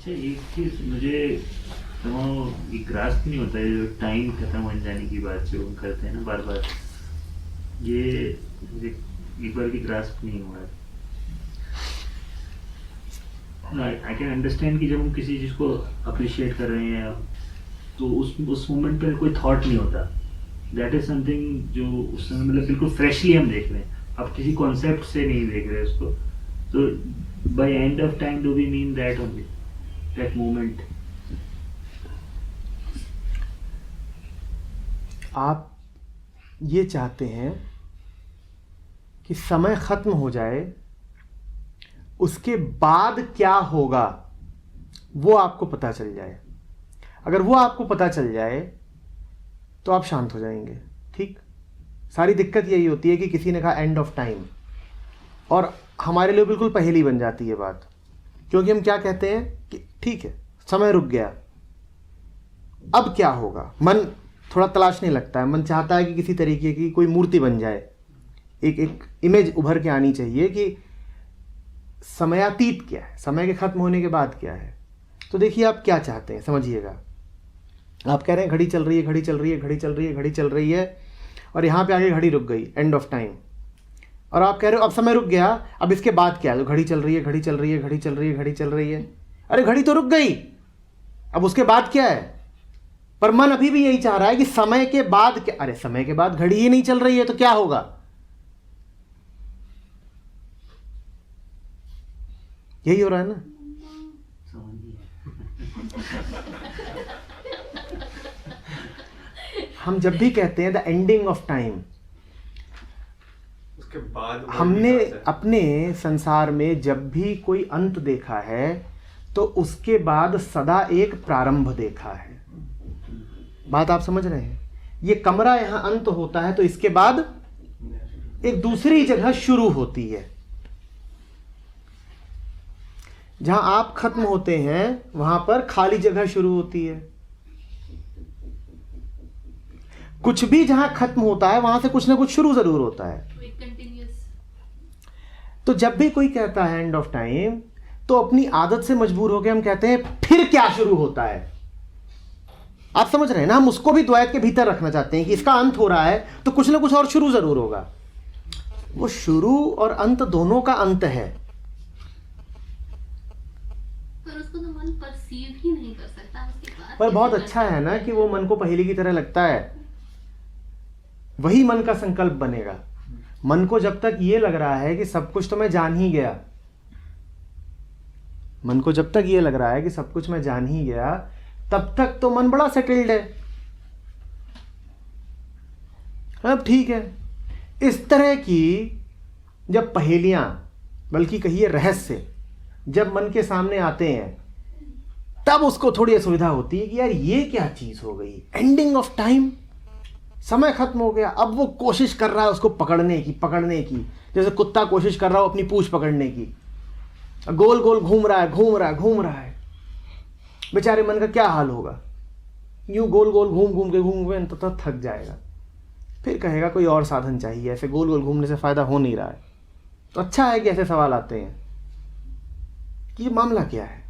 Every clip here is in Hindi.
अच्छा, एक चीज मुझे ये ग्रास्प नहीं होता है, जो टाइम खत्म हो जाने की बात जो हम करते हैं ना बार बार, ये मुझे एक बार भी ग्रास्प नहीं हुआ है। आई कैन अंडरस्टैंड कि जब हम किसी चीज़ को अप्रिशिएट कर रहे हैं तो उस मोमेंट पे कोई थॉट नहीं होता। दैट इज समथिंग जो उस समय मतलब बिल्कुल फ्रेशली हम देख रहे हैं, अब किसी कॉन्सेप्ट से नहीं देख रहे उसको। तो by end of time do we mean that only, that moment? आप ये चाहते हैं कि समय खत्म हो जाए, उसके बाद क्या होगा वो आपको पता चल जाए। अगर वो आपको पता चल जाए तो आप शांत हो जाएंगे। ठीक, सारी दिक्कत यही होती है कि किसी ने कहा एंड ऑफ टाइम, और हमारे लिए बिल्कुल पहेली बन जाती है बात, क्योंकि हम क्या कहते हैं कि ठीक है समय रुक गया, अब क्या होगा। मन थोड़ा तलाशने लगता है, मन चाहता है कि किसी तरीके की कोई मूर्ति बन जाए, एक इमेज उभर के आनी चाहिए कि समयातीत क्या है, समय के खत्म होने के बाद क्या है। तो देखिए आप क्या चाहते हैं, समझिएगा। आप कह रहे हैं घड़ी चल रही है, घड़ी चल रही है, घड़ी चल रही है, घड़ी चल रही है, और यहाँ पे आगे घड़ी रुक गई, एंड ऑफ टाइम। और आप कह रहे हो अब समय रुक गया, अब इसके बाद क्या है? तो घड़ी चल रही है, घड़ी चल रही है, घड़ी चल रही है, घड़ी चल रही है। अरे घड़ी तो रुक गई, अब उसके बाद क्या है? पर मन अभी भी यही चाह रहा है कि समय के बाद क्या। अरे समय के बाद घड़ी ही नहीं चल रही है तो क्या होगा? यही हो रहा है ना। हम जब भी कहते हैं द एंडिंग ऑफ टाइम, उसके बाद हमने अपने संसार में जब भी कोई अंत देखा है तो उसके बाद सदा एक प्रारंभ देखा है। बात आप समझ रहे हैं? ये कमरा यहां अंत होता है तो इसके बाद एक दूसरी जगह शुरू होती है। जहां आप खत्म होते हैं वहां पर खाली जगह शुरू होती है। कुछ भी जहां खत्म होता है वहां से कुछ ना कुछ शुरू जरूर होता है। तो जब भी कोई कहता है एंड ऑफ टाइम, तो अपनी आदत से मजबूर होकर हम कहते हैं फिर क्या शुरू होता है। आप समझ रहे हैं ना? हम उसको भी द्वैत के भीतर रखना चाहते हैं कि इसका अंत हो रहा है तो कुछ ना कुछ और शुरू जरूर होगा। वो शुरू और अंत दोनों का अंत है, पर उसको तो मन परसीव ही नहीं कर सकता। पर बहुत अच्छा है ना कि वो मन को पहेली की तरह लगता है। वही मन का संकल्प बनेगा। मन को जब तक ये लग रहा है कि सब कुछ तो मैं जान ही गया, मन को जब तक ये लग रहा है कि सब कुछ मैं जान ही गया, तब तक तो मन बड़ा सेटल्ड है। अब ठीक है, इस तरह की जब पहेलियां, बल्कि कहिए रहस्य, जब मन के सामने आते हैं तब उसको थोड़ी असुविधा होती है कि यार ये क्या चीज हो गई, एंडिंग ऑफ टाइम, समय खत्म हो गया। अब वो कोशिश कर रहा है उसको पकड़ने की, जैसे कुत्ता कोशिश कर रहा हो अपनी पूंछ पकड़ने की। गोल गोल घूम रहा है। बेचारे मन का क्या हाल होगा? यूं गोल गोल घूम के तो थक जाएगा, फिर कहेगा कोई और साधन चाहिए, ऐसे गोल गोल घूमने से फायदा हो नहीं रहा है। तो अच्छा है कि ऐसे सवाल आते हैं कि ये मामला क्या है,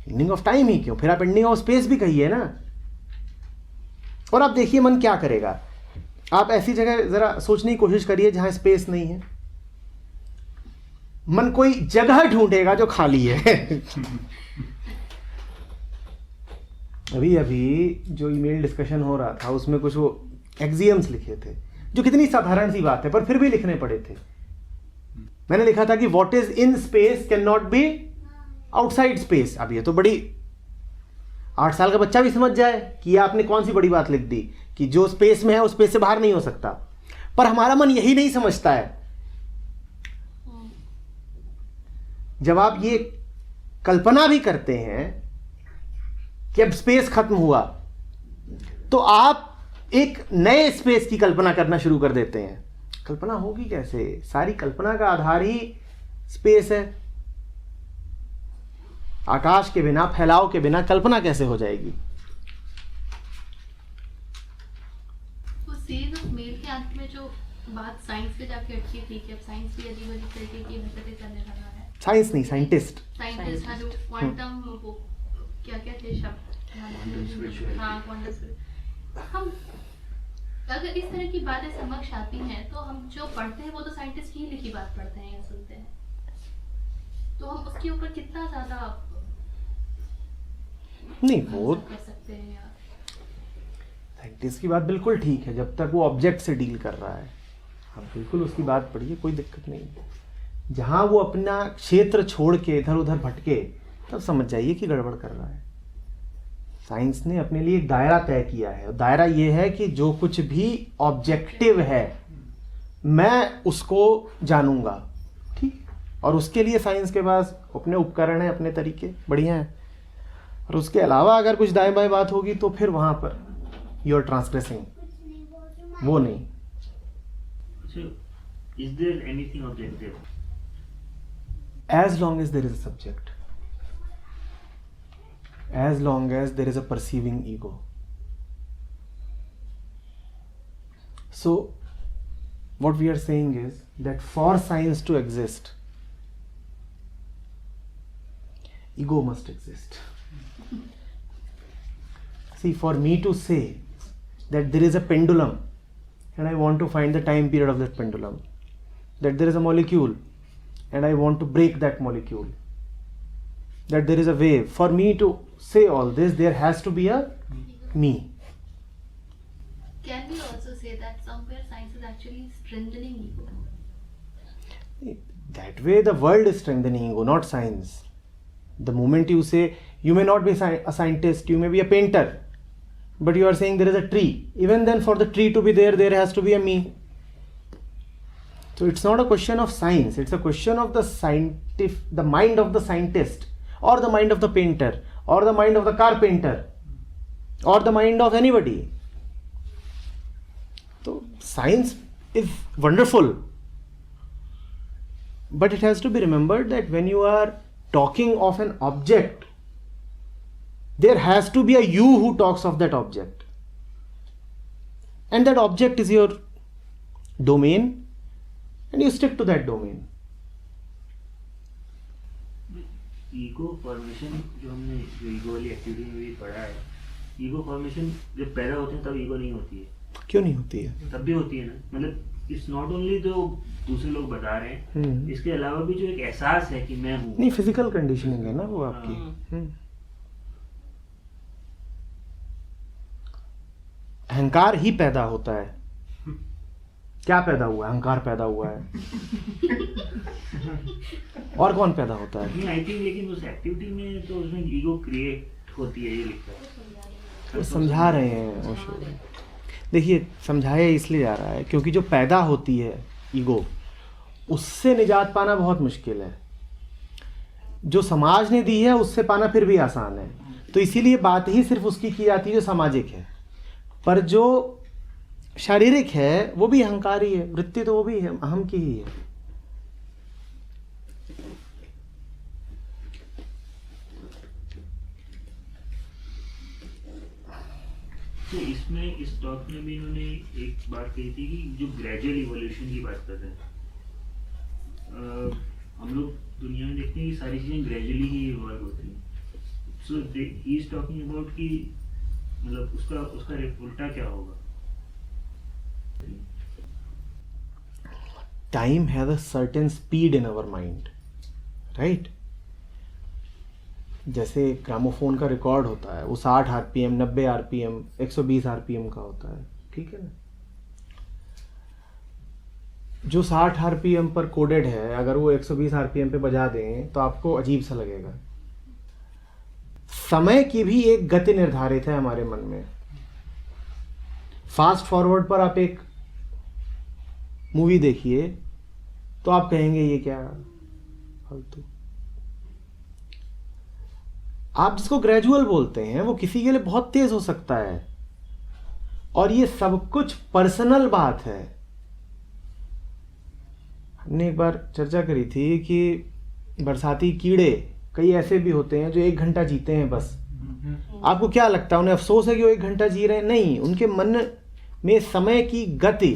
एंडिंग ऑफ टाइम ही क्यों? फिर आप एंडिंग ऑफ स्पेस भी कहिए ना। और आप देखिए मन क्या करेगा। आप ऐसी जगह जरा सोचने की कोशिश करिए जहां स्पेस नहीं है। मन कोई जगह ढूंढेगा जो खाली है। अभी जो ईमेल डिस्कशन हो रहा था उसमें कुछ वो एक्सियम्स लिखे थे, जो कितनी साधारण सी बात है पर फिर भी लिखने पड़े थे। मैंने लिखा था कि what is in space can not be outside space. अब ये तो बड़ी 8 साल का बच्चा भी समझ जाए कि आपने कौन सी बड़ी बात लिख दी कि जो स्पेस में है उस स्पेस से बाहर नहीं हो सकता। पर हमारा मन यही नहीं समझता है। जब आप ये कल्पना भी करते हैं कि अब स्पेस खत्म हुआ, तो आप एक नए स्पेस की कल्पना करना शुरू कर देते हैं। कल्पना होगी कैसे? सारी कल्पना का आधार ही स्पेस है। आकाश के बिना, फैलाव के बिना कल्पना कैसे हो जाएगी? वो सीरीज ऑफ मेल के अंत में जो बात साइंस पे जाके अटकी थी कि अब साइंस भी अजीब अजीब तरीके की हरकतें करने लगा है, साइंस नहीं, साइंटिस्ट। साइंटिस्ट हाँ, जो क्वांटम वो क्या क्या थे शब्द, Quantum spirituality। हाँ क्वांटम स्पिरिचुअलिटी। हम अगर इस तरह की बातें समझ आती हैं तो हम जो पढ़ते हैं वो तो साइंटिस्ट की ही लिखी बात पढ़ते हैं या सुनते हैं, तो हम उसके ऊपर कितना ज्यादा नहीं, वो कर सकते हैं यार। साइंटिस्ट की बात बिल्कुल ठीक है जब तक वो ऑब्जेक्ट से डील कर रहा है, आप बिल्कुल उसकी बात पढ़िए, कोई दिक्कत नहीं है। जहाँ वो अपना क्षेत्र छोड़ के इधर उधर भटके तब समझ जाइए कि गड़बड़ कर रहा है। साइंस ने अपने लिए एक दायरा तय किया है, और दायरा ये है कि जो कुछ भी ऑब्जेक्टिव है मैं उसको जानूंगा, ठीक। और उसके लिए साइंस के पास अपने उपकरण हैं, अपने तरीके बढ़िया हैं। और उसके अलावा अगर कुछ दाएं बाएं बात होगी तो फिर वहाँ पर यू आर ट्रांसग्रेसिंग, वो नहीं। So, is there anything objective? As long as there is a subject, as long as there is a perceiving ego. So what we are saying is that for science to exist, ego must exist. See, for me to say that there is a pendulum and I want to find the time period of that pendulum, that there is a molecule and I want to break that molecule, that there is a wave, for me to say all this there has to be a me. Can we also say that somewhere science is actually strengthening ego? That way the world is strengthening ego, not science. The moment you say you may not be a scientist, you may be a painter, but you are saying there is a tree, even then for the tree to be there, there has to be a me. So it's not a question of science, it's a question of the mind of the scientist, or the mind of the painter, or the mind of the carpenter, or the mind of anybody. So science is wonderful, but it has to be remembered that when you are talking of an object, there has to be a you who talks of that object, and that object is your domain and you stick to that domain. Ego formation जो हमने जो ईगो वाली एक्टिविटी में भी पढ़ा है, ईगो फॉर्मेशन जब पैदा होते हैं तब ईगो नहीं होती है। क्यों नहीं होती है? तब भी होती है ना, मतलब इट्स नॉट ओनली जो दूसरे लोग बता रहे हैं, इसके अलावा भी जो एक एहसास है कि मैं हूँ। नहीं, फिजिकल कंडीशनिंग है ना वो आपकी। अहंकार ही पैदा होता है। क्या पैदा हुआ है? अहंकार पैदा हुआ है। और कौन पैदा होता है? नहीं, आई थिंक लेकिन उस एक्टिविटी में तो उसमें ईगो क्रिएट होती है, ये लिखता है। तो समझा रहे हैं ओशो। देखिए, समझाया इसलिए जा रहा है क्योंकि जो पैदा होती है ईगो, उससे निजात पाना बहुत मुश्किल है। जो समाज ने दी है उससे पाना फिर भी आसान है। तो इसीलिए बात ही सिर्फ उसकी की जाती है जो सामाजिक है, पर जो शारीरिक है वो भी अहंकार ही है, वृत्ति तो वो भी है, अहम की ही है। तो इसमें इस टॉक में भी इन्होंने एक बात कही थी कि जो ग्रेजुअल इवोल्यूशन की बात कर रहे हैं, हम लोग दुनिया में देखते हैं कि सारी चीज़ें ग्रेजुअली ही इवॉल्व होती हैं। सो ही इज टॉकिंग अबाउट कि मतलब उसका उल्टा क्या होगा? Time has a certain speed in our mind, right? जैसे ग्रामोफोन का रिकॉर्ड होता है, वो 60 RPM, 90 RPM, 120 RPM का होता है, ठीक है ना? जो 60 RPM पर कोडेड है, अगर वो 120 RPM पे बजा दें तो आपको अजीब सा लगेगा। समय की भी एक गति निर्धारित है हमारे मन में। फास्ट फॉरवर्ड पर आप एक मूवी देखिए तो आप कहेंगे ये क्या फालतू। आप जिसको ग्रेजुअल बोलते हैं वो किसी के लिए बहुत तेज हो सकता है, और ये सब कुछ पर्सनल बात है। हमने एक बार चर्चा करी थी कि बरसाती कीड़े कई ऐसे भी होते हैं जो 1 घंटा जीते हैं बस। आपको क्या लगता है, उन्हें अफसोस है कि वो 1 घंटा जी रहे हैं? नहीं, उनके मन में समय की गति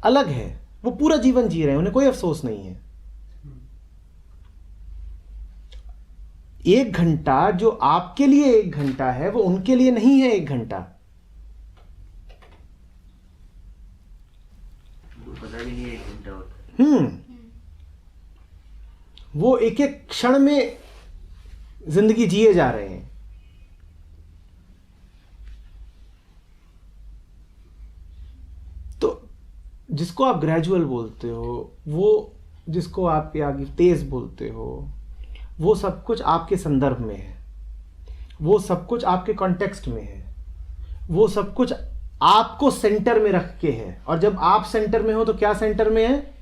अलग है, वो पूरा जीवन जी रहे हैं, उन्हें कोई अफसोस नहीं है। 1 घंटा जो आपके लिए 1 घंटा है वो उनके लिए नहीं है 1 घंटा। वो पता भी नहीं है 1 घंटा होता है। वो एक एक क्षण में जिंदगी जिए जा रहे हैं। तो जिसको आप ग्रेजुअल बोलते हो, वो जिसको आप आगे तेज बोलते हो, वो सब कुछ आपके संदर्भ में है, वो सब कुछ आपके कॉन्टेक्स्ट में है, वो सब कुछ आपको सेंटर में रख के है। और जब आप सेंटर में हो तो क्या सेंटर में है?